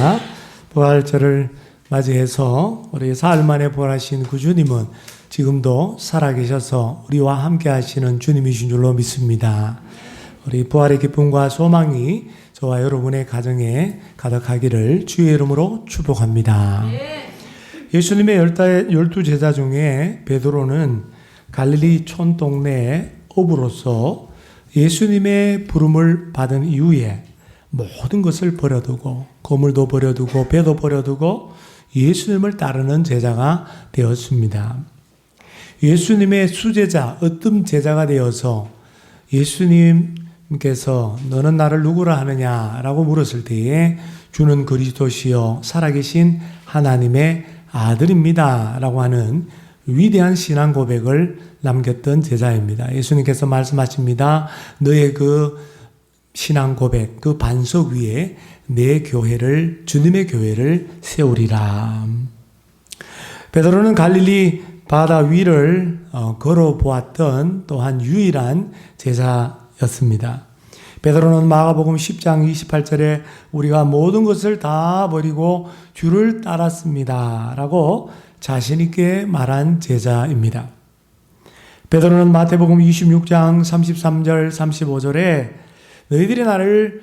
반갑습니다. 부활절을 맞이해서 우리 사흘 만에 부활하신 그 주님은 지금도 살아계셔서 우리와 함께 하시는 주님이신 줄로 믿습니다. 우리 부활의 기쁨과 소망이 저와 여러분의 가정에 가득하기를 주의 이름으로 축복합니다. 예수님의 12 제자 중에 베드로는 갈릴리 촌동네 어부로서 예수님의 부름을 받은 이후에 모든 것을 버려두고 거물도 버려두고 배도 버려두고 예수님을 따르는 제자가 되었습니다. 예수님의 수제자, 으뜸 제자가 되어서 예수님께서 너는 나를 누구라 하느냐라고 물었을 때에 주는 그리스도시요 살아계신 하나님의 아들입니다 라고 하는 위대한 신앙 고백을 남겼던 제자입니다. 예수님께서 말씀하십니다. 너의 그 신앙 고백, 그 반석 위에 내 교회를, 주님의 교회를 세우리라. 베드로는 갈릴리 바다 위를 걸어보았던 또한 유일한 제자였습니다. 베드로는 마가복음 10장 28절에 우리가 모든 것을 다 버리고 주를 따랐습니다 라고 자신있게 말한 제자입니다. 베드로는 마태복음 26장 33절 35절에 너희들이 나를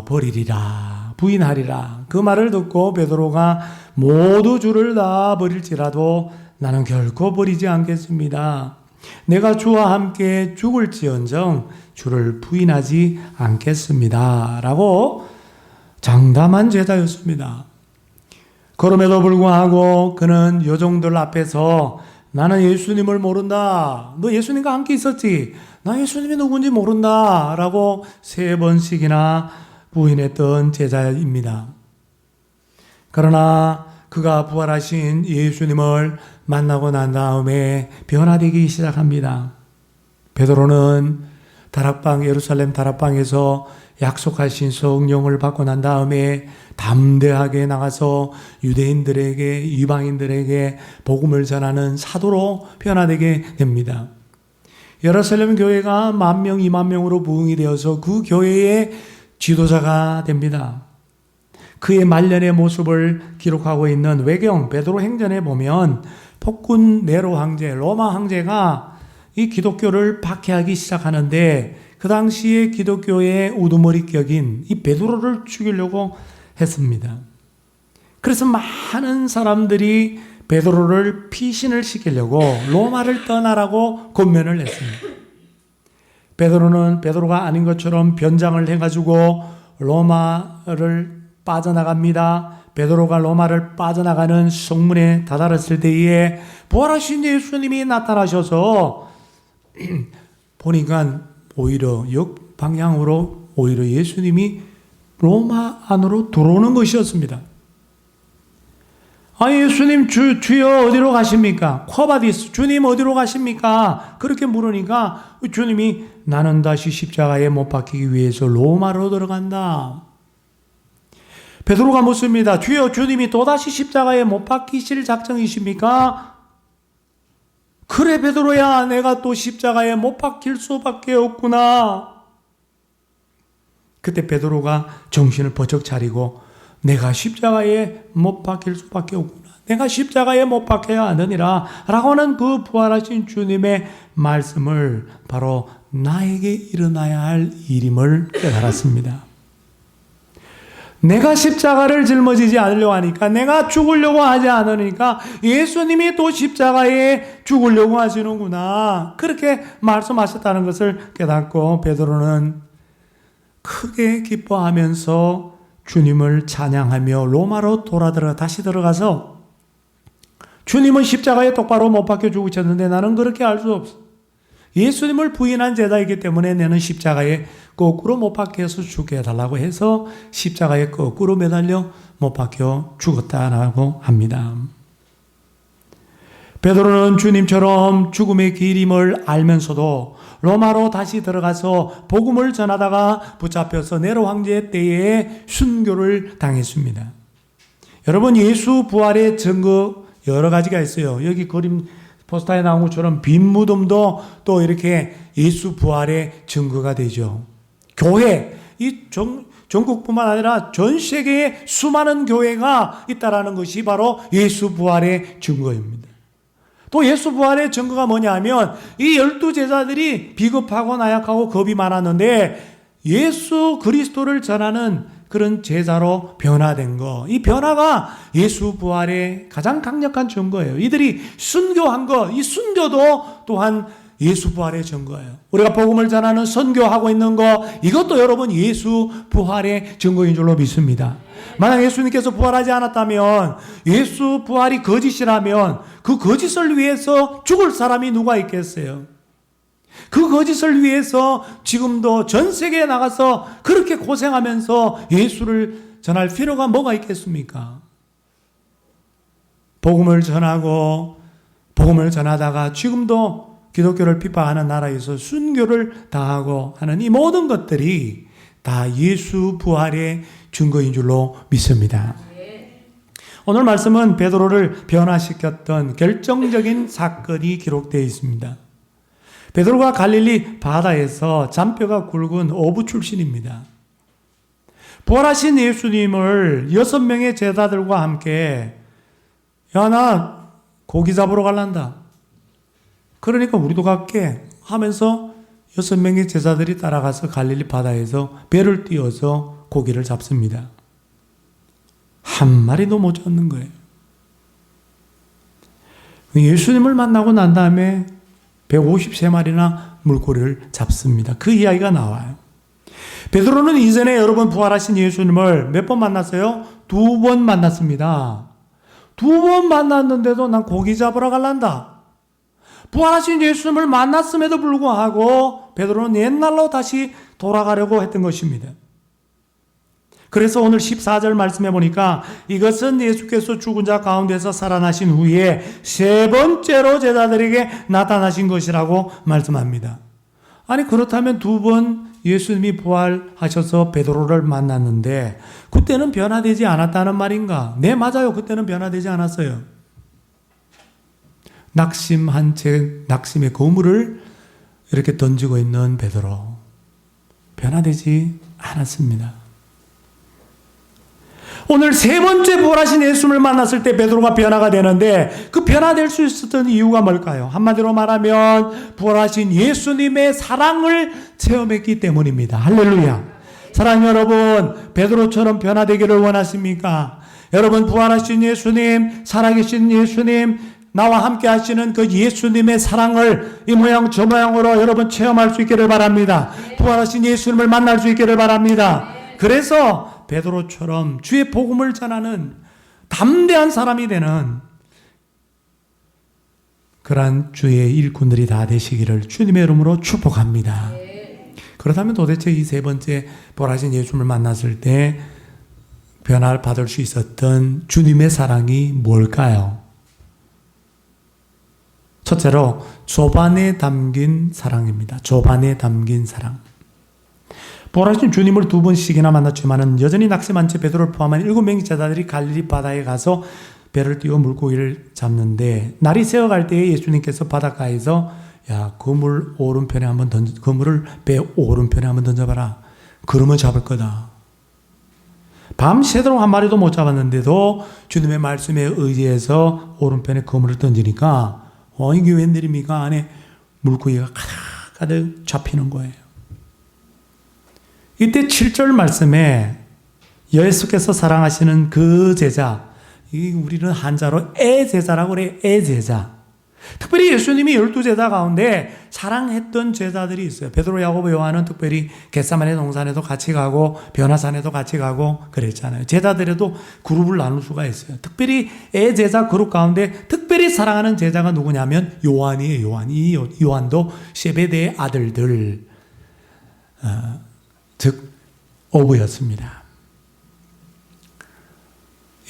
버리리라 부인하리라 그 말을 듣고 베드로가 모두 주를 다 버릴지라도 나는 결코 버리지 않겠습니다. 내가 주와 함께 죽을지언정 주를 부인하지 않겠습니다 라고 장담한 제자였습니다. 그럼에도 불구하고 그는 여종들 앞에서 나는 예수님을 모른다. 너 예수님과 함께 있었지? 나 예수님이 누군지 모른다. 라고 3번씩이나 부인했던 제자입니다. 그러나 그가 부활하신 예수님을 만나고 난 다음에 변화되기 시작합니다. 베드로는 예루살렘 다락방에서 약속하신 성령을 받고 난 다음에 담대하게 나가서 유대인들에게 이방인들에게 복음을 전하는 사도로 변화되게 됩니다. 예루살렘 교회가 10,000명, 20,000명으로 부흥이 되어서 그 교회의 지도자가 됩니다. 그의 말년의 모습을 기록하고 있는 외경 베드로 행전에 보면 폭군 네로 황제, 로마 황제가 이 기독교를 박해하기 시작하는데 그 당시에 기독교의 우두머리격인 이 베드로를 죽이려고 했습니다. 그래서 많은 사람들이 베드로를 피신을 시키려고 로마를 떠나라고 권면을 했습니다. 베드로가 아닌 것처럼 변장을 해가지고 로마를 빠져나갑니다. 베드로가 로마를 빠져나가는 성문에 다다랐을 때에 부활하신 예수님이 나타나셔서 보니까 오히려 역방향으로 오히려 예수님이 로마 안으로 들어오는 것이었습니다. 예수님 주여 어디로 가십니까? 쿼바디스 주님 어디로 가십니까? 그렇게 물으니까 주님이 나는 다시 십자가에 못 박히기 위해서 로마로 들어간다. 베드로가 묻습니다. 주여 주님이 또다시 십자가에 못 박히실 작정이십니까? 그래 베드로야 내가 또 십자가에 못 박힐 수밖에 없구나. 그때 베드로가 정신을 번쩍 차리고 내가 십자가에 못 박힐 수밖에 없구나. 내가 십자가에 못 박혀야 하느니라 라고 하는 그 부활하신 주님의 말씀을 바로 나에게 일어나야 할 일임을 깨달았습니다. 내가 십자가를 짊어지지 않으려고 하니까 내가 죽으려고 하지 않으니까 예수님이 또 십자가에 죽으려고 하시는구나. 그렇게 말씀하셨다는 것을 깨닫고 베드로는 크게 기뻐하면서 주님을 찬양하며 로마로 다시 들어가서 주님은 십자가에 똑바로 못 박혀 죽으셨는데 나는 그렇게 할 수 없어. 예수님을 부인한 제자이기 때문에 나는 십자가에 거꾸로 못 박혀서 죽게 해달라고 해서 십자가에 거꾸로 매달려 못 박혀 죽었다라고 합니다. 베드로는 주님처럼 죽음의 길임을 알면서도 로마로 다시 들어가서 복음을 전하다가 붙잡혀서 네로 황제 때에 순교를 당했습니다. 여러분 예수 부활의 증거 여러 가지가 있어요. 여기 그림 포스터에 나온 것처럼 빈 무덤도 또 이렇게 예수 부활의 증거가 되죠. 교회, 전국뿐만 아니라 전 세계에 수많은 교회가 있다라는 것이 바로 예수 부활의 증거입니다. 또 예수 부활의 증거가 뭐냐면 이 12제자들이 비겁하고 나약하고 겁이 많았는데 예수 그리스도를 전하는 그런 제자로 변화된 거. 이 변화가 예수 부활의 가장 강력한 증거예요. 이들이 순교한 거, 이 순교도 또한 예수 부활의 증거예요. 우리가 복음을 전하는 선교하고 있는 거, 이것도 여러분 예수 부활의 증거인 줄로 믿습니다. 만약 예수님께서 부활하지 않았다면, 예수 부활이 거짓이라면 그 거짓을 위해서 죽을 사람이 누가 있겠어요? 그 거짓을 위해서 지금도 전 세계에 나가서 그렇게 고생하면서 예수를 전할 필요가 뭐가 있겠습니까? 복음을 전하고 복음을 전하다가 지금도 기독교를 비판하는 나라에서 순교를 당하고 하는 이 모든 것들이 다 예수 부활의 증거인 줄로 믿습니다. 오늘 말씀은 베드로를 변화시켰던 결정적인 사건이 기록되어 있습니다. 베드로가 갈릴리 바다에서 잔뼈가 굵은 어부 출신입니다. 부활하신 예수님을 6명의 제자들과 함께 야, 나 고기 잡으러 갈란다. 그러니까 우리도 갈게 하면서 6명의 제자들이 따라가서 갈릴리 바다에서 배를 띄워서 고기를 잡습니다. 한 마리도 못 잡는 거예요. 예수님을 만나고 난 다음에 153마리나 물고기를 잡습니다. 그 이야기가 나와요. 베드로는 이전에 여러분 부활하신 예수님을 몇 번 만났어요? 2번 만났습니다. 2번 만났는데도 난 고기 잡으러 갈란다. 부활하신 예수님을 만났음에도 불구하고 베드로는 옛날로 다시 돌아가려고 했던 것입니다. 그래서 오늘 14절 말씀해 보니까 이것은 예수께서 죽은 자 가운데서 살아나신 후에 세 번째로 제자들에게 나타나신 것이라고 말씀합니다. 아니 그렇다면 2번 예수님이 부활하셔서 베드로를 만났는데 그때는 변화되지 않았다는 말인가? 네, 맞아요. 그때는 변화되지 않았어요. 낙심한 채 낙심의 그물을 이렇게 던지고 있는 베드로. 변화되지 않았습니다. 오늘 세 번째 부활하신 예수님을 만났을 때 베드로가 변화가 되는데 그 변화될 수 있었던 이유가 뭘까요? 한마디로 말하면 부활하신 예수님의 사랑을 체험했기 때문입니다. 할렐루야. 사랑하는 여러분, 베드로처럼 변화되기를 원하십니까? 여러분 부활하신 예수님, 살아계신 예수님, 나와 함께 하시는 그 예수님의 사랑을 이 모양 저 모양으로 여러분 체험할 수 있기를 바랍니다. 부활하신 예수님을 만날 수 있기를 바랍니다. 그래서 베드로처럼 주의 복음을 전하는 담대한 사람이 되는 그러한 주의 일꾼들이 다 되시기를 주님의 이름으로 축복합니다. 그렇다면 도대체 이 세 번째 부활하신 예수님을 만났을 때 변화를 받을 수 있었던 주님의 사랑이 뭘까요? 첫째로 조반에 담긴 사랑입니다. 조반에 담긴 사랑. 부활하신 주님을 2번씩이나 만났지만 여전히 낙심한 채 베드로를 포함한 7명의 제자들이 갈릴리 바다에 가서 배를 띄워 물고기를 잡는데 날이 새어갈 때에 예수님께서 바닷가에서 야, 그물 오른편에 한번 그물을 배 오른편에 한번 던져봐라. 그러면 잡을 거다. 밤새도록 한 마리도 못 잡았는데도 주님의 말씀에 의지해서 오른편에 그물을 던지니까 이게 웬일입니까? 안에 물고기가 가득 잡히는 거예요. 이때 7절 말씀에 예수께서 사랑하시는 그 제자, 우리는 한자로 애제자라고 그래요. 애제자. 특별히 예수님이 12제자 가운데 사랑했던 제자들이 있어요. 베드로, 야고보, 요한은 특별히 겟세마네 동산에도 같이 가고 변화산에도 같이 가고 그랬잖아요. 제자들에도 그룹을 나눌 수가 있어요. 특별히 애제자 그룹 가운데 특별히 사랑하는 제자가 누구냐면 요한이에요. 이 요한도 세베대의 아들들, 즉 어부였습니다.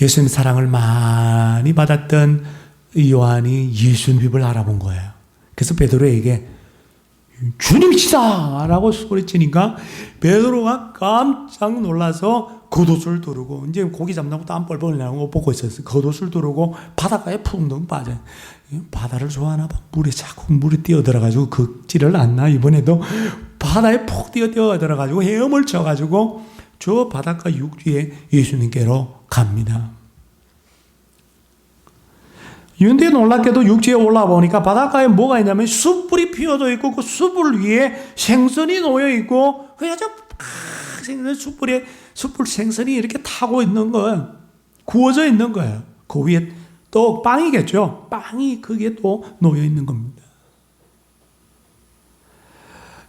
예수님 사랑을 많이 받았던 요한이 예수님을 알아본 거예요. 그래서 베드로에게 주님이시다 라고 소리치니까 베드로가 깜짝 놀라서 겉옷을 두르고 이제 고기 잡는다고 땀 뻘뻘 나고 보고 있었어요. 겉옷을 두르고 바닷가에 푹 빠져요. 바다를 좋아하나 봐. 물에 뛰어들어가지고 걷지를 않나. 이번에도 바다에 푹 뛰어들어가지고 헤엄을 쳐가지고 저 바닷가 육지에 예수님께로 갑니다. 윤대 놀랍게도 육지에 올라보니까 바닷가에 뭐가 있냐면 숯불이 피어져 있고 그 숯불 위에 생선이 놓여 있고 그냥 생선 숯불 생선이 이렇게 타고 있는 거예요. 구워져 있는 거예요. 그 위에 또 빵이겠죠. 빵이 거기에 또 놓여 있는 겁니다.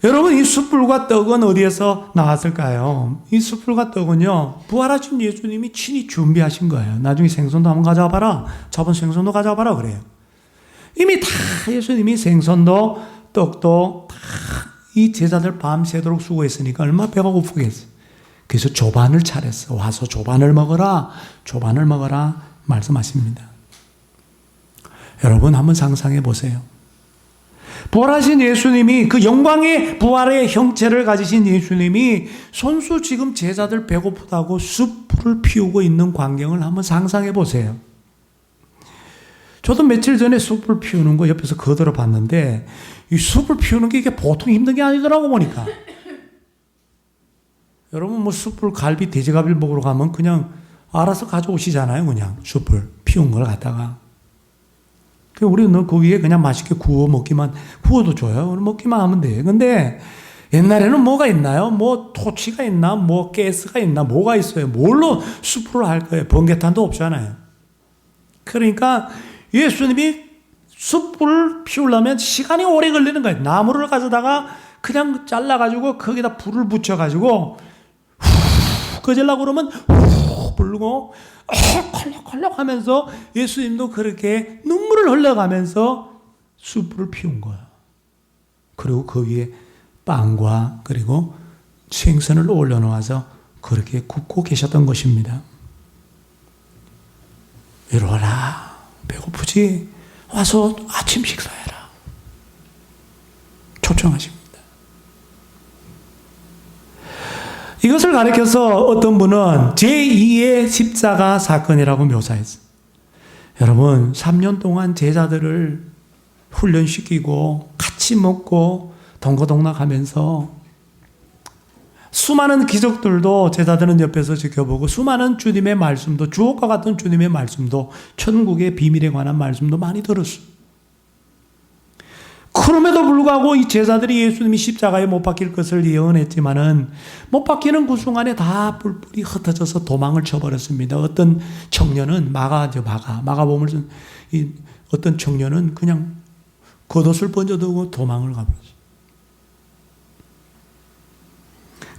여러분, 이 숯불과 떡은 어디에서 나왔을까요? 이 숯불과 떡은요, 부활하신 예수님이 친히 준비하신 거예요. 나중에 생선도 한번 가져와 봐라. 잡은 생선도 가져와 봐라. 그래요. 이미 다 예수님이 생선도 떡도 다 이 제자들 밤새도록 수고했으니까 얼마나 배가 고프겠어요. 그래서 조반을 차렸어. 와서 조반을 먹어라. 조반을 먹어라. 말씀하십니다. 여러분, 한번 상상해 보세요. 부활하신 예수님이 그 영광의 부활의 형체를 가지신 예수님이 손수 지금 제자들 배고프다고 숯불을 피우고 있는 광경을 한번 상상해 보세요. 저도 며칠 전에 숯불 피우는 거 옆에서 거들어 봤는데 이 숯불 피우는 게 이게 보통 힘든 게 아니더라고 보니까. 여러분 뭐 숯불 갈비 돼지갈비를 먹으러 가면 그냥 알아서 가져오시잖아요. 그냥 숯불 피운 걸 갖다가. 우리는 그 위에 그냥 맛있게 구워도 줘요. 먹기만 하면 돼. 근데 옛날에는 뭐가 있나요? 뭐 토치가 있나? 뭐 가스가 있나? 뭐가 있어요? 뭘로 숯불을 할 거예요? 번개탄도 없잖아요. 그러니까 예수님이 숯불을 피우려면 시간이 오래 걸리는 거예요. 나무를 가져다가 그냥 잘라가지고 거기다 불을 붙여가지고 후 꺼질라고 그러면 후 불고 콜록콜록 하면서 예수님도 그렇게 눈물을 흘려가면서 숯불을 피운 거예요. 그리고 그 위에 빵과 그리고 생선을 올려놓아서 그렇게 굽고 계셨던 것입니다. 이러라. 배고프지? 와서 아침 식사해라. 초청하십니다. 이것을 가리켜서 어떤 분은 제2의 십자가 사건이라고 묘사했어요. 여러분, 3년 동안 제자들을 훈련시키고 같이 먹고 동거동락하면서 수많은 기적들도 제자들은 옆에서 지켜보고 수많은 주님의 말씀도 주옥과 같은 주님의 말씀도 천국의 비밀에 관한 말씀도 많이 들었어요. 그럼에도 불구하고 이 제자들이 예수님이 십자가에 못 박힐 것을 예언했지만은 못 박히는 그 순간에 다 뿔뿔이 흩어져서 도망을 쳐버렸습니다. 어떤 청년은 마가복음을 쓴 이 어떤 청년은 그냥 겉옷을 번져두고 도망을 가버렸어요.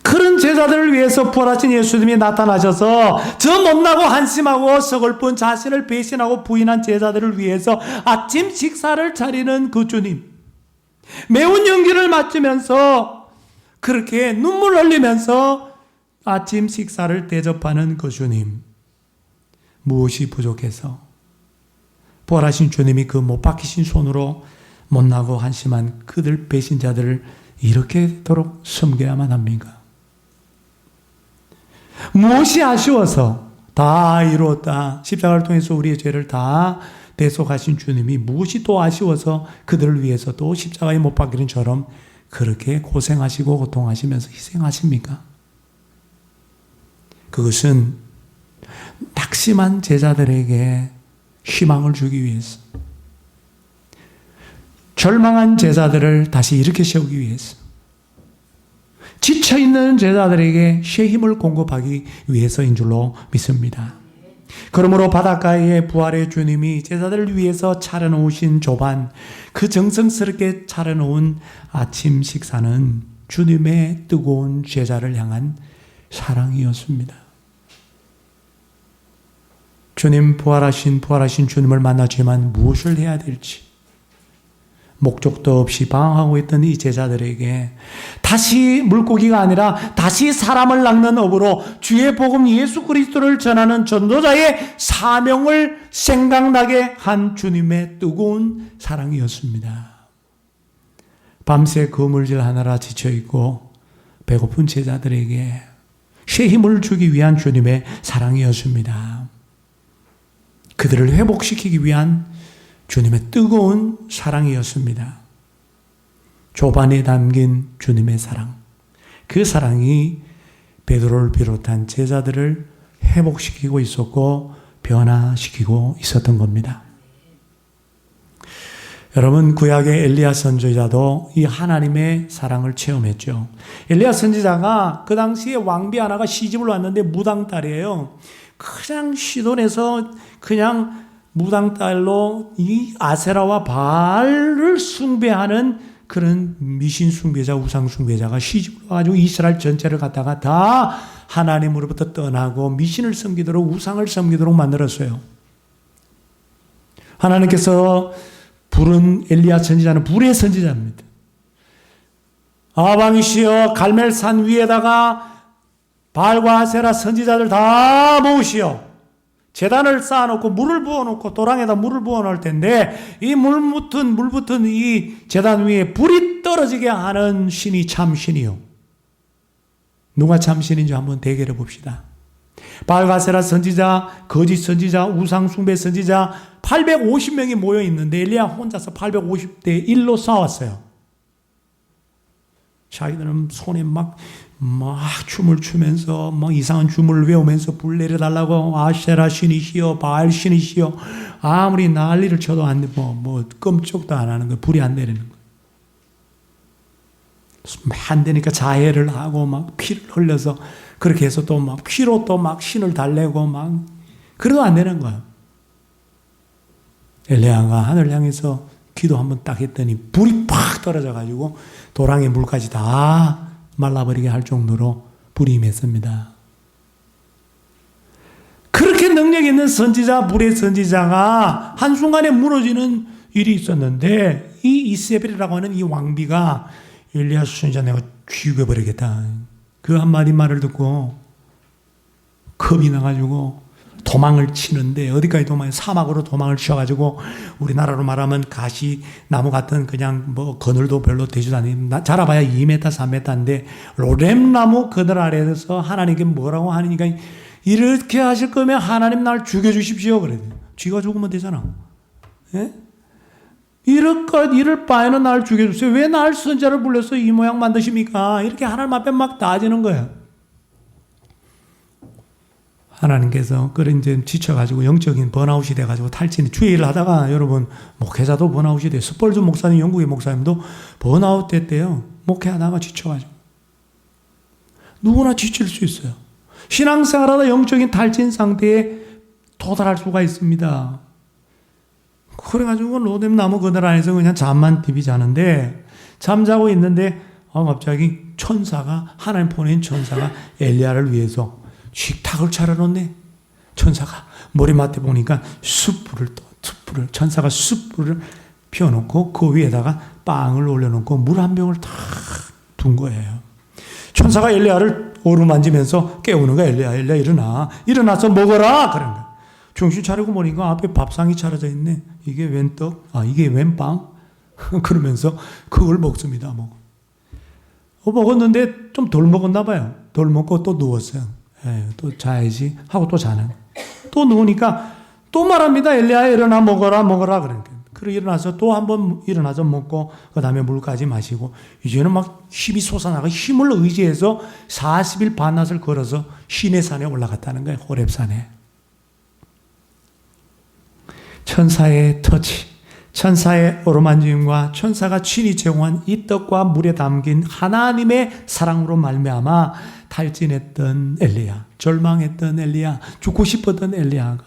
그런 제자들을 위해서 부활하신 예수님이 나타나셔서 저 못나고 한심하고 서글픈 자신을 배신하고 부인한 제자들을 위해서 아침 식사를 차리는 그 주님, 매운 연기를 맡으면서 그렇게 눈물 흘리면서 아침 식사를 대접하는 그 주님, 무엇이 부족해서 부활하신 주님이 그 못 박히신 손으로 못나고 한심한 그들 배신자들을 이렇게도록 섬겨야만 합니까? 무엇이 아쉬워서 다 이루었다. 십자가를 통해서 우리의 죄를 다 대속하신 주님이 무엇이 또 아쉬워서 그들을 위해서 또 십자가에 못 박히는 처럼 그렇게 고생하시고 고통하시면서 희생하십니까? 그것은 낙심한 제자들에게 희망을 주기 위해서, 절망한 제자들을 다시 일으켜 세우기 위해서, 지쳐있는 제자들에게 새 힘을 공급하기 위해서인 줄로 믿습니다. 그러므로 바닷가의 부활의 주님이 제자들을 위해서 차려놓으신 조반, 그 정성스럽게 차려놓은 아침 식사는 주님의 뜨거운 제자를 향한 사랑이었습니다. 주님, 부활하신 주님을 만나지만 무엇을 해야 될지 목적도 없이 방황하고 있던 이 제자들에게 다시 물고기가 아니라 다시 사람을 낚는 업으로 주의 복음 예수 그리스도를 전하는 전도자의 사명을 생각나게 한 주님의 뜨거운 사랑이었습니다. 밤새 그물질 하나라 지쳐있고 배고픈 제자들에게 새 힘을 주기 위한 주님의 사랑이었습니다. 그들을 회복시키기 위한 주님의 뜨거운 사랑이었습니다. 조반에 담긴 주님의 사랑, 그 사랑이 베드로를 비롯한 제자들을 회복시키고 있었고 변화시키고 있었던 겁니다. 여러분, 구약의 엘리야 선지자도 이 하나님의 사랑을 체험했죠. 엘리야 선지자가 그 당시에 왕비 하나가 시집을 왔는데 무당딸이에요. 그냥 시돈에서 그냥 무당딸로 이 아세라와 바알을 숭배하는 그런 미신 숭배자, 우상 숭배자가 시집을 와가지고 이스라엘 전체를 갖다가 다 하나님으로부터 떠나고 미신을 섬기도록, 우상을 섬기도록 만들었어요. 하나님께서 부른 엘리야 선지자는 불의 선지자입니다. 아방이시여 갈멜산 위에다가 바알과 아세라 선지자들 다 모으시오. 제단을 쌓아놓고 물을 부어놓고 도랑에다 물을 부어놓을 텐데 이 물 붙은 이 제단 위에 불이 떨어지게 하는 신이 참신이요. 누가 참신인지 한번 대결해 봅시다. 바알과 아세라 선지자, 거짓 선지자, 우상 숭배 선지자 850명이 모여 있는데 엘리야 혼자서 850대 1로 싸웠어요. 자기들은 손에 막 춤을 추면서 이상한 춤을 외우면서 불 내려달라고 아세라 신이시여 바알 신이시여 아무리 난리를 쳐도 안 돼, 끔찍도 안 하는 거예요. 불이 안 내리는 거예요. 안 되니까 자해를 하고 막 피를 흘려서 그렇게 해서 또 막 피로 또 막 신을 달래고 막 그래도 안 되는 거예요. 엘리야가 하늘 향해서 기도 한번 딱 했더니 불이 팍 떨어져 가지고 도랑의 물까지 다 말라버리게 할 정도로 불이 임했습니다. 그렇게 능력 있는 선지자, 불의 선지자가 한순간에 무너지는 일이 있었는데 이 이세벨이라고 하는 이 왕비가 엘리야 선지자 내가 죽여버리겠다. 그 한마디 말을 듣고 겁이 나가지고 도망을 치는데 어디까지 사막으로 도망을 치어가지고 우리나라로 말하면 가시나무 같은 그냥 그늘도 별로 되지도 않는 자라봐야 2m, 3m인데 로뎀나무 그늘 아래에서 하나님께 뭐라고 하니까 이렇게 하실 거면 하나님 날 죽여주십시오. 그래요. 쥐가 죽으면 되잖아. 예? 이럴 바에는 날 죽여주세요. 왜 날 선자를 불러서 이 모양 만드십니까? 이렇게 하나님 앞에 막 따지는 거예요. 하나님께서 그런 이제 지쳐가지고 영적인 번아웃이 돼가지고 탈진 주의를 하다가 여러분 목회자도 번아웃이 돼요. 스펄전 목사님, 영국의 목사님도 번아웃 됐대요. 목회하다가 지쳐가지고. 누구나 지칠 수 있어요. 신앙생활하다 영적인 탈진 상태에 도달할 수가 있습니다. 그래가지고 로뎀나무 그늘 안에서 그냥 잠만 디비 자는데 잠자고 있는데 갑자기 하나님 보낸 천사가 엘리야를 위해서 식탁을 차려놓네. 천사가 머리맡에 보니까 천사가 숯불을 피워놓고 그 위에다가 빵을 올려놓고 물 한 병을 탁 둔 거예요. 천사가 엘리야를 어루만지면서 깨우는 거야. 엘리야 일어나서 먹어라. 그런 거야. 정신 차리고 보니까 앞에 밥상이 차려져 있네. 이게 웬 떡? 이게 웬 빵? 그러면서 그걸 먹습니다. 먹었는데 좀 덜 먹었나 봐요. 덜 먹고 또 누웠어요. 또 자야지 하고 또 자는. 또 누우니까 또 말합니다. 엘리야 일어나 먹어라. 그러니까. 그리고 일어나서 또 한번 일어나서 먹고 그 다음에 물까지 마시고 이제는 막 힘이 솟아나가 힘을 의지해서 40일 반낮을 걸어서 시내산에 올라갔다는 거예요. 호렙산에. 천사의 터치, 천사의 어루만짐과 천사가 친히 제공한 이 떡과 물에 담긴 하나님의 사랑으로 말미암아 탈진했던 엘리야, 절망했던 엘리야, 죽고 싶었던 엘리야가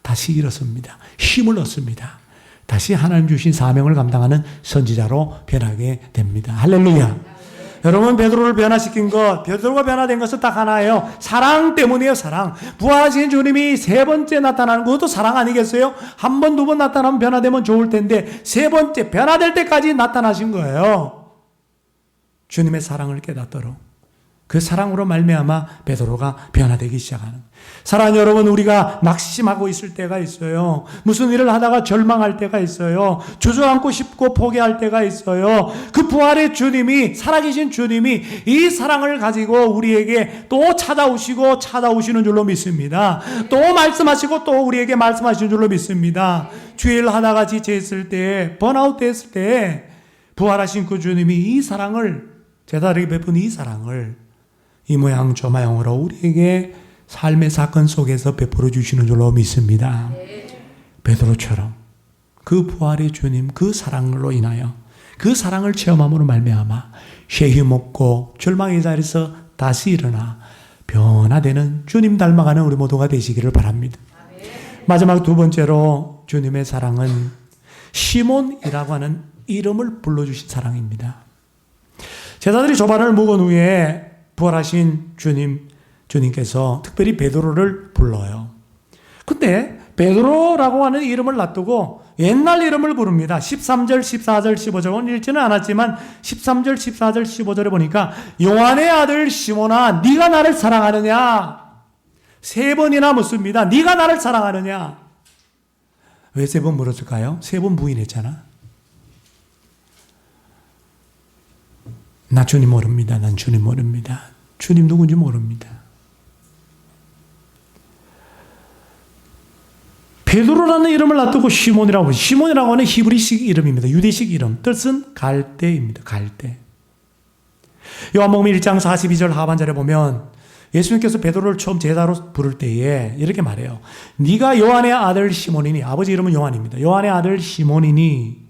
다시 일어섭니다. 힘을 얻습니다. 다시 하나님 주신 사명을 감당하는 선지자로 변하게 됩니다. 할렐루야. 여러분, 베드로를 변화시킨 베드로가 변화된 것은 딱 하나예요. 사랑 때문이에요. 사랑. 부활하신 주님이 세 번째 나타나는 것도 사랑 아니겠어요? 한 번, 두 번 나타나면 변화되면 좋을 텐데 세 번째 변화될 때까지 나타나신 거예요. 주님의 사랑을 깨닫도록. 그 사랑으로 말미암아 베드로가 변화되기 시작하는. 사랑하는 여러분, 우리가 낙심하고 있을 때가 있어요. 무슨 일을 하다가 절망할 때가 있어요. 주저앉고 싶고 포기할 때가 있어요. 그 부활의 주님이, 살아계신 주님이 이 사랑을 가지고 우리에게 또 찾아오시는 줄로 믿습니다. 또 말씀하시고 또 우리에게 말씀하시는 줄로 믿습니다. 주일 하다가 지쳐있을 때, 번아웃 됐을 때 부활하신 그 주님이 이 사랑을, 제자에게 베푼 이 사랑을 이 모양 저 모양으로 우리에게 삶의 사건 속에서 베풀어 주시는 줄로 믿습니다. 베드로처럼 그 부활의 주님 그 사랑으로 인하여 그 사랑을 체험함으로 말미암아 쉐힘 없고 절망의 자리에서 다시 일어나 변화되는 주님 닮아가는 우리 모두가 되시기를 바랍니다. 마지막 두 번째로 주님의 사랑은 시몬이라고 하는 이름을 불러주신 사랑입니다. 제자들이 조반을 묵은 후에 부활하신 주님께서 특별히 베드로를 불러요. 근데 베드로라고 하는 이름을 놔두고 옛날 이름을 부릅니다. 13절, 14절, 15절 오늘 읽지는 않았지만 13절, 14절, 15절에 보니까 요한의 아들 시몬아 네가 나를 사랑하느냐? 세 번이나 묻습니다. 네가 나를 사랑하느냐? 왜 세 번 물었을까요? 세 번 부인했잖아. 나 주님 모릅니다. 난 주님 모릅니다. 주님 누군지 모릅니다. 베드로라는 이름을 놔두고 시몬이라고 하는 히브리식 이름입니다. 유대식 이름. 뜻은 갈대입니다. 갈대. 요한복음 1장 42절 하반절에 보면 예수님께서 베드로를 처음 제자로 부를 때에 이렇게 말해요. 네가 요한의 아들 시몬이니 아버지 이름은 요한입니다. 요한의 아들 시몬이니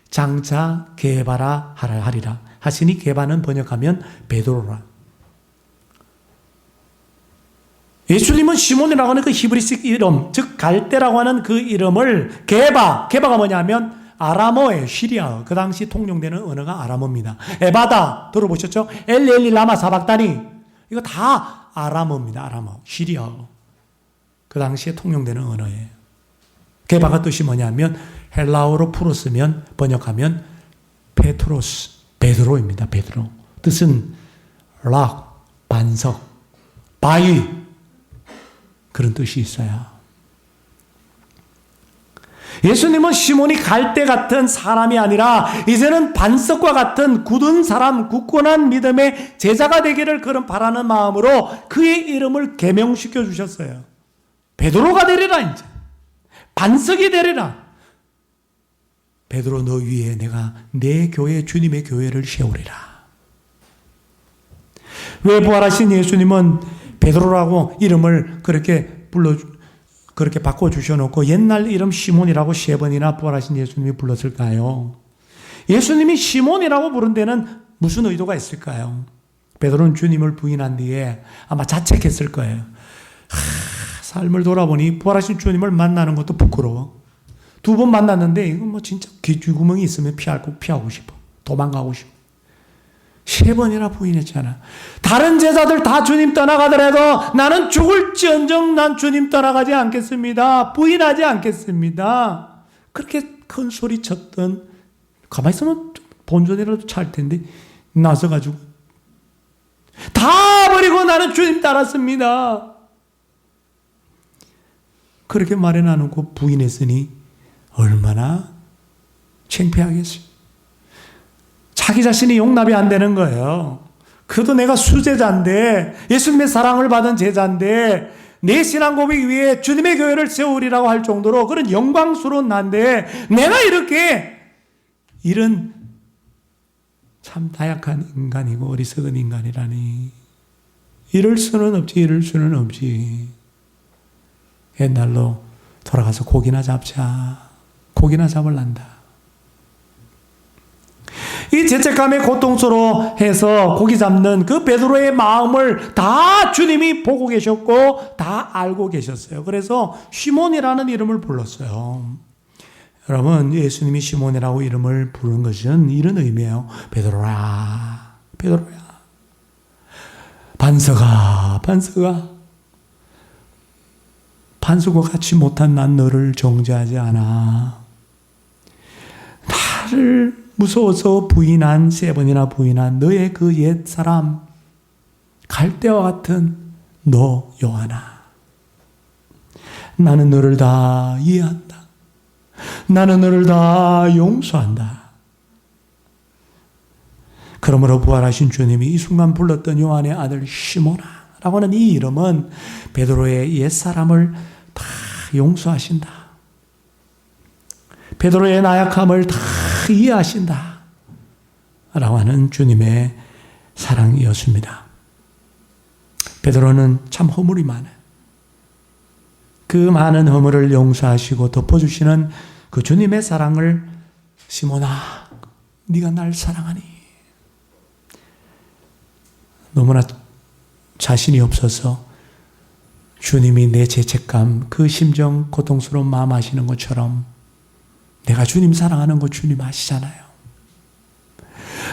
장차 게바라 하리라 하시니 게바는 번역하면 베드로라. 예수님은 시몬이라고 하는 그 히브리식 이름, 즉 갈대라고 하는 그 이름을 게바가 뭐냐면 아람어예요. 시리아어. 그 당시 통용되는 언어가 아람어입니다. 에바다 들어보셨죠? 엘리 라마 사박다니 이거 다 아람어입니다. 아람어, 시리아어. 그 당시에 통용되는 언어예요. 게바가 뜻이 뭐냐면 헬라어로 풀었으면 번역하면 페트로스, 베드로입니다. 베드로. 뜻은 락, 반석, 바위 그런 뜻이 있어요. 예수님은 시몬이 갈대 같은 사람이 아니라 이제는 반석과 같은 굳은 사람, 굳건한 믿음의 제자가 되기를 그런 바라는 마음으로 그의 이름을 계명시켜 주셨어요. 베드로가 되리라 이제. 반석이 되리라. 베드로 너 위에 내가 내 교회 주님의 교회를 세우리라. 왜 부활하신 예수님은 베드로라고 이름을 그렇게 바꿔주셔놓고 옛날 이름 시몬이라고 세 번이나 부활하신 예수님이 불렀을까요? 예수님이 시몬이라고 부른 데는 무슨 의도가 있을까요? 베드로는 주님을 부인한 뒤에 아마 자책했을 거예요. 삶을 돌아보니 부활하신 주님을 만나는 것도 부끄러워. 두 번 만났는데 이거 뭐 진짜 귓구멍이 있으면 피하고 싶어. 도망가고 싶어. 세 번이나 부인했잖아. 다른 제자들 다 주님 떠나가더라도 나는 죽을지언정 난 주님 떠나가지 않겠습니다. 부인하지 않겠습니다. 그렇게 큰 소리 쳤던 가만히 있으면 본전이라도 찰 텐데 나서가지고 다 버리고 나는 주님 따랐습니다. 그렇게 말해 나누고 부인했으니 얼마나 창피하겠어요. 자기 자신이 용납이 안 되는 거예요. 그래도 내가 수제자인데 예수님의 사랑을 받은 제자인데 내 신앙 고백 위에 주님의 교회를 세우리라고 할 정도로 그런 영광스러운 난데 내가 이렇게 이런 참 나약한 인간이고 어리석은 인간이라니 이럴 수는 없지. 옛날로 돌아가서 고기나 잡자. 고기나 잡을란다. 이 죄책감에 고통스러워 해서 고기 잡는 그 베드로의 마음을 다 주님이 보고 계셨고 다 알고 계셨어요. 그래서 시몬이라는 이름을 불렀어요. 여러분 예수님이 시몬이라고 이름을 부른 것은 이런 의미예요. 베드로야 반석과 같이 못한 난 너를 정죄하지 않아. 나를 무서워서 세 번이나 부인한 너의 그 옛사람 갈대와 같은 너 요한아. 나는 너를 다 이해한다. 나는 너를 다 용서한다. 그러므로 부활하신 주님이 이 순간 불렀던 요한의 아들 시몬아라고 하는 이 이름은 베드로의 옛사람을 다 용서하신다. 베드로의 나약함을 다 이해하신다. 라고 하는 주님의 사랑이었습니다. 베드로는 참 허물이 많아요. 그 많은 허물을 용서하시고 덮어주시는 그 주님의 사랑을 시몬아, 네가 날 사랑하니? 너무나 자신이 없어서 주님이 내 죄책감, 그 심정, 고통스러운 마음 아시는 것처럼 내가 주님 사랑하는 거 주님 아시잖아요.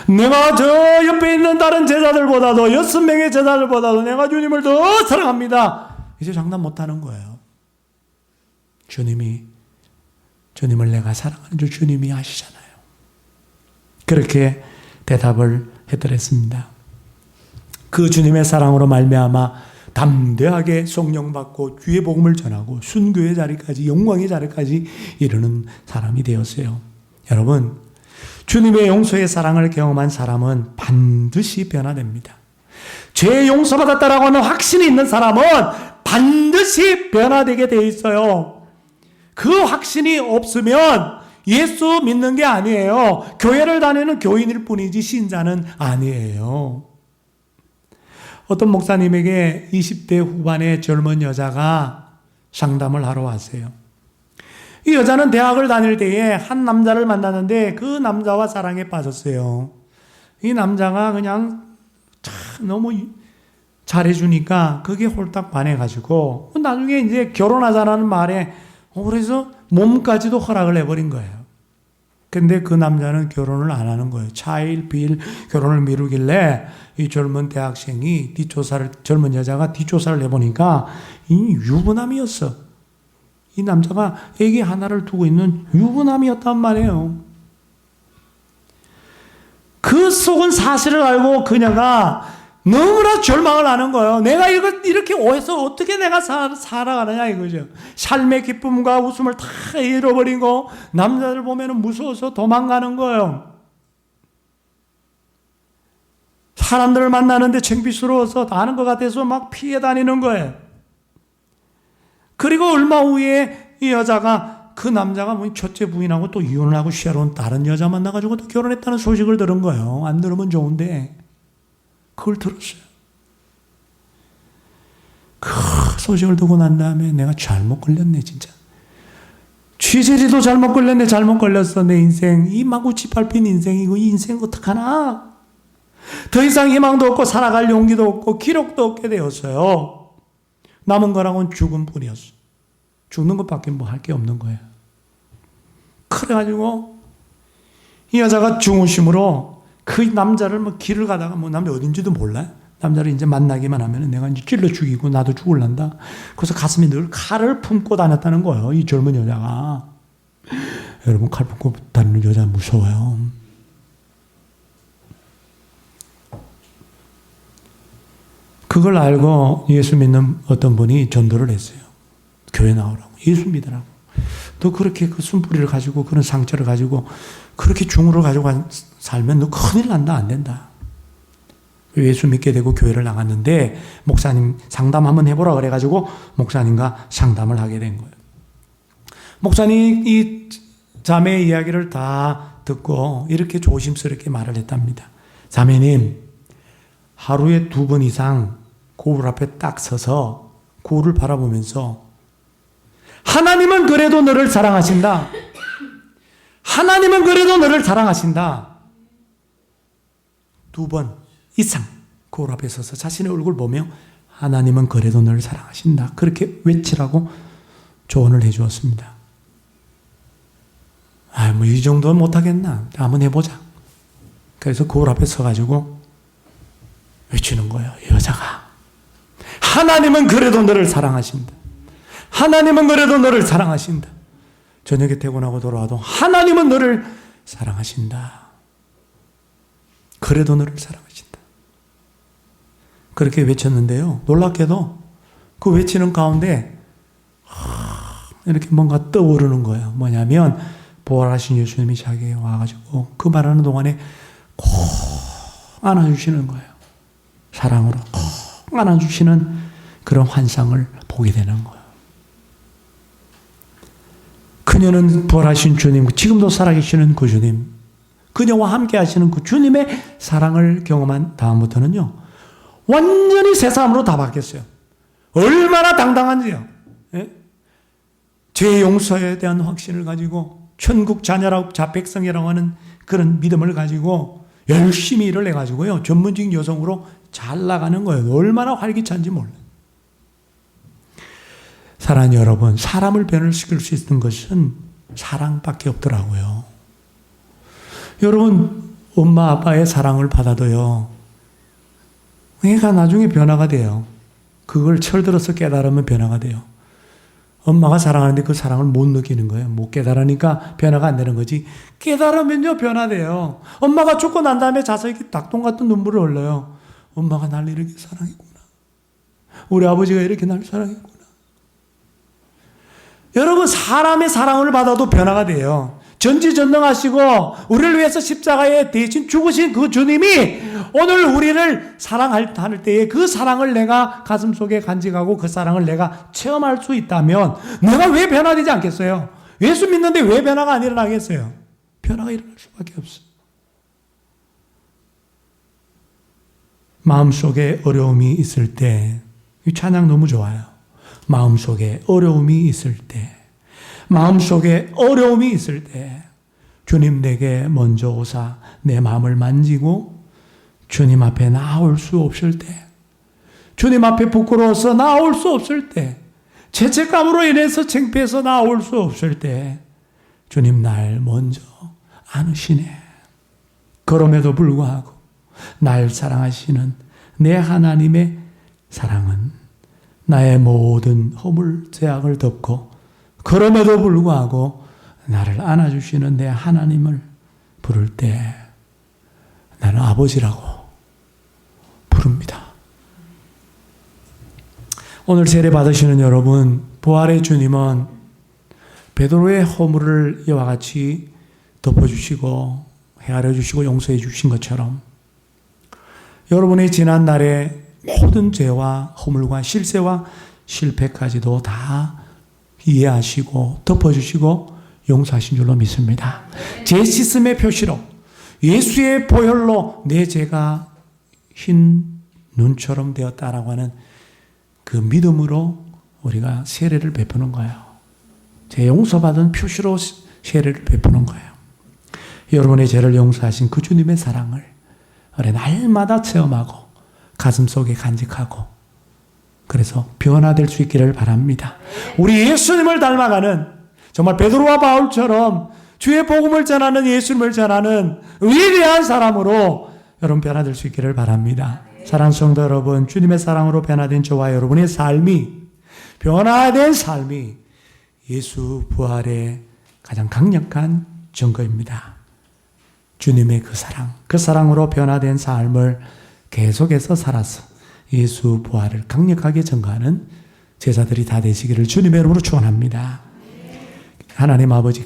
내가 저 옆에 있는 다른 제자들보다도 6명의 제자들보다도 내가 주님을 더 사랑합니다. 이제 장담 못하는 거예요. 주님을 내가 사랑하는 줄 주님이 아시잖아요. 그렇게 대답을 해드렸습니다. 그 주님의 사랑으로 말미암아 담대하게 성령 받고 주의 복음을 전하고 순교의 자리까지, 영광의 자리까지 이르는 사람이 되었어요. 여러분, 주님의 용서의 사랑을 경험한 사람은 반드시 변화됩니다. 죄 용서받았다라고 하는 확신이 있는 사람은 반드시 변화되게 돼 있어요. 그 확신이 없으면 예수 믿는 게 아니에요. 교회를 다니는 교인일 뿐이지 신자는 아니에요. 어떤 목사님에게 20대 후반의 젊은 여자가 상담을 하러 왔어요. 이 여자는 대학을 다닐 때에 한 남자를 만났는데 그 남자와 사랑에 빠졌어요. 이 남자가 그냥 너무 잘해주니까 그게 홀딱 반해가지고 나중에 이제 결혼하자라는 말에 그래서 몸까지도 허락을 해버린 거예요. 근데 그 남자는 결혼을 안 하는 거예요. 차일 비일 결혼을 미루길래 이 젊은 대학생이 젊은 여자가 뒷조사를 해보니까 이 유부남이었어. 이 남자가 애기 하나를 두고 있는 유부남이었단 말이에요. 그 속은 사실을 알고 그녀가 너무나 절망을 하는 거예요. 내가 이렇게 오해서 어떻게 내가 살아가느냐 이거죠. 삶의 기쁨과 웃음을 다 잃어버리고 남자들 보면 무서워서 도망가는 거예요. 사람들을 만나는데 창피스러워서 아는 것 같아서 막 피해 다니는 거예요. 그리고 얼마 후에 이 여자가 그 남자가 첫째 부인하고 또 이혼을 하고 새로운 다른 여자 만나가지고 또 결혼했다는 소식을 들은 거예요. 안 들으면 좋은데 그걸 들었어요. 그 소식을 듣고 난 다음에 내가 잘못 걸렸네 진짜. 취재리도 잘못 걸렸네. 잘못 걸렸어. 내 인생 이 마구 짓밟힌 인생이고 이 인생 어떡하나. 더 이상 희망도 없고 살아갈 용기도 없고 기록도 없게 되었어요. 남은 거랑은 죽음뿐이었어. 죽는 것밖에 뭐 할 게 없는 거예요. 그래가지고 이 여자가 중후심으로 그 남자를 길을 가다가 남자 어딘지도 몰라. 남자를 이제 만나기만 하면 내가 이제 찔러 죽이고 나도 죽을란다. 그래서 가슴에 늘 칼을 품고 다녔다는 거예요. 이 젊은 여자가. 여러분 칼 품고 다니는 여자 무서워요. 그걸 알고 예수 믿는 어떤 분이 전도를 했어요. 교회 나오라고. 예수 믿으라고. 너 그렇게 그 숨뿌리를 가지고 그런 상처를 가지고 그렇게 중으로 가지고 살면 너 큰일 난다. 안 된다. 예수 믿게 되고 교회를 나갔는데 목사님 상담 한번 해보라 그래가지고 목사님과 상담을 하게 된 거예요. 목사님 이 자매의 이야기를 다 듣고 이렇게 조심스럽게 말을 했답니다. 자매님, 하루에 2번 이상 거울 앞에 딱 서서 거울을 바라보면서 하나님은 그래도 너를 사랑하신다. 하나님은 그래도 너를 사랑하신다. 2번 이상 거울 앞에 서서 자신의 얼굴 보며 하나님은 그래도 너를 사랑하신다. 그렇게 외치라고 조언을 해 주었습니다. 이 정도는 못하겠나. 한번 해보자. 그래서 거울 앞에 서가지고 외치는 거예요. 여자가. 하나님은 그래도 너를 사랑하신다. 하나님은 그래도 너를 사랑하신다. 저녁에 퇴근하고 돌아와도 하나님은 너를 사랑하신다. 그래도 너를 사랑하신다. 그렇게 외쳤는데요. 놀랍게도 그 외치는 가운데 이렇게 뭔가 떠오르는 거예요. 뭐냐면 부활하신 예수님이 자기에 와가지고 그 말하는 동안에 꼭 안아주시는 거예요. 사랑으로 꼭 안아주시는 그런 환상을 보게 되는 거예요. 그녀는 부활하신 주님, 지금도 살아계시는 그 주님, 그녀와 함께 하시는 그 주님의 사랑을 경험한 다음부터는요, 완전히 새 사람으로 다 바뀌었어요. 얼마나 당당한지요. 예? 죄 용서에 대한 확신을 가지고 천국 자녀라고 자백성이라고 하는 그런 믿음을 가지고 열심히 일을 해가지고요. 전문직 여성으로 잘 나가는 거예요. 얼마나 활기찬지 몰라요. 사랑하는 여러분, 사람을 변화시킬 수 있는 것은 사랑밖에 없더라고요. 여러분, 엄마 아빠의 사랑을 받아도요, 애가 나중에 변화가 돼요. 그걸 철들어서 깨달으면 변화가 돼요. 엄마가 사랑하는데 그 사랑을 못 느끼는 거예요. 못 깨달으니까 변화가 안 되는 거지. 깨달으면요, 변화돼요. 엄마가 죽고 난 다음에 자석이 닭똥 같은 눈물을 흘려요. 엄마가 날 이렇게 사랑했구나. 우리 아버지가 이렇게 날 사랑했구나. 여러분, 사람의 사랑을 받아도 변화가 돼요. 전지전능하시고 우리를 위해서 십자가에 대신 죽으신 그 주님이 오늘 우리를 사랑할 때에 그 사랑을 내가 가슴속에 간직하고 그 사랑을 내가 체험할 수 있다면 내가 왜 변화되지 않겠어요? 예수 믿는데 왜 변화가 안 일어나겠어요? 변화가 일어날 수밖에 없어요. 마음속에 어려움이 있을 때, 이 찬양 너무 좋아요. 마음속에 어려움이 있을 때, 마음속에 어려움이 있을 때 주님 내게 먼저 오사 내 마음을 만지고 주님 앞에 나올 수 없을 때, 주님 앞에 부끄러워서 나올 수 없을 때, 죄책감으로 인해서 창피해서 나올 수 없을 때 주님 날 먼저 안으시네. 그럼에도 불구하고 날 사랑하시는 내 하나님의 사랑은 나의 모든 허물 죄악을 덮고 그럼에도 불구하고 나를 안아주시는 내 하나님을 부를 때 나는 아버지라고 부릅니다. 오늘 세례 받으시는 여러분, 부활의 주님은 베드로의 허물을 이와 같이 덮어주시고 헤아려 주시고 용서해 주신 것처럼 여러분의 지난 날의 모든 죄와 허물과 실세와 실패까지도 다 이해하시고 덮어주시고 용서하신 줄로 믿습니다. 제 씻음의 표시로 예수의 보혈로 내 죄가 흰 눈처럼 되었다라고 하는 그 믿음으로 우리가 세례를 베푸는 거예요. 제 용서받은 표시로 세례를 베푸는 거예요. 여러분의 죄를 용서하신 그 주님의 사랑을 우리 날마다 체험하고 가슴속에 간직하고 그래서 변화될 수 있기를 바랍니다. 우리 예수님을 닮아가는 정말 베드로와 바울처럼 주의 복음을 전하는 예수님을 전하는 위대한 사람으로 여러분 변화될 수 있기를 바랍니다. 사랑하는 성도 여러분, 주님의 사랑으로 변화된 저와 여러분의 삶이 변화된 삶이 예수 부활의 가장 강력한 증거입니다. 주님의 그 사랑, 그 사랑으로 변화된 삶을 계속해서 살아서 예수 부활을 강력하게 증거하는 제자들이 다 되시기를 주님의 이름으로 축원합니다. 하나님 아버지